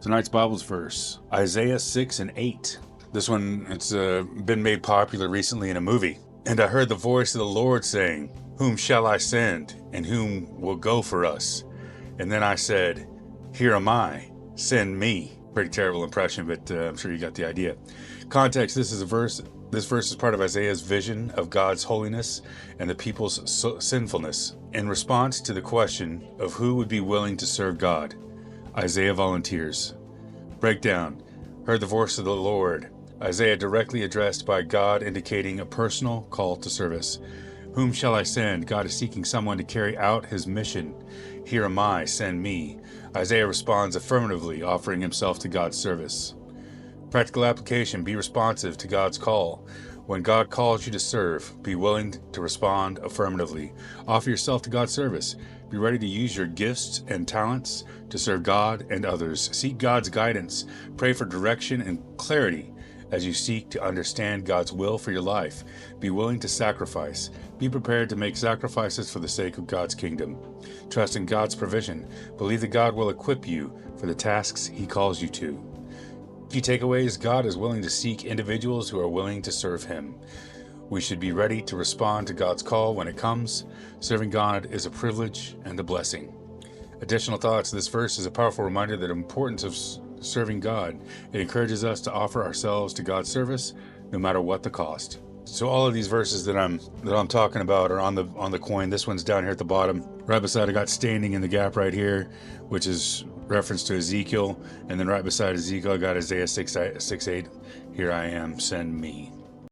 Tonight's Bible's verse, Isaiah 6 and 8. This one, it's been made popular recently in a movie. And I heard the voice of the Lord saying, "Whom shall I send, and whom will go for us?" And then I said, "Here am I, send me." Pretty terrible impression, but I'm sure you got the idea. Context, this verse is part of Isaiah's vision of God's holiness and the people's sinfulness. In response to the question of who would be willing to serve God, Isaiah volunteers. Breakdown. Heard the voice of the Lord. Isaiah directly addressed by God, indicating a personal call to service. Whom shall I send? God is seeking someone to carry out his mission. Here am I, send me. Isaiah responds affirmatively, offering himself to God's service. Practical application. Be responsive to God's call. When God calls you to serve, be willing to respond affirmatively. Offer yourself to God's service. Be ready to use your gifts and talents to serve God and others. Seek God's guidance. Pray for direction and clarity as you seek to understand God's will for your life. Be willing to sacrifice. Be prepared to make sacrifices for the sake of God's kingdom. Trust in God's provision. Believe that God will equip you for the tasks he calls you to. Key takeaways: God is willing to seek individuals who are willing to serve him. We should be ready to respond to God's call when it comes. Serving God is a privilege and a blessing. Additional thoughts: this verse is a powerful reminder that the importance of serving God. It encourages us to offer ourselves to God's service, no matter what the cost. So all of these verses that I'm talking about are on the coin. This one's down here at the bottom. Right beside, I got standing in the gap right here, which is reference to Ezekiel, and then right beside Ezekiel, I got Isaiah 6:8. Here I am, send me.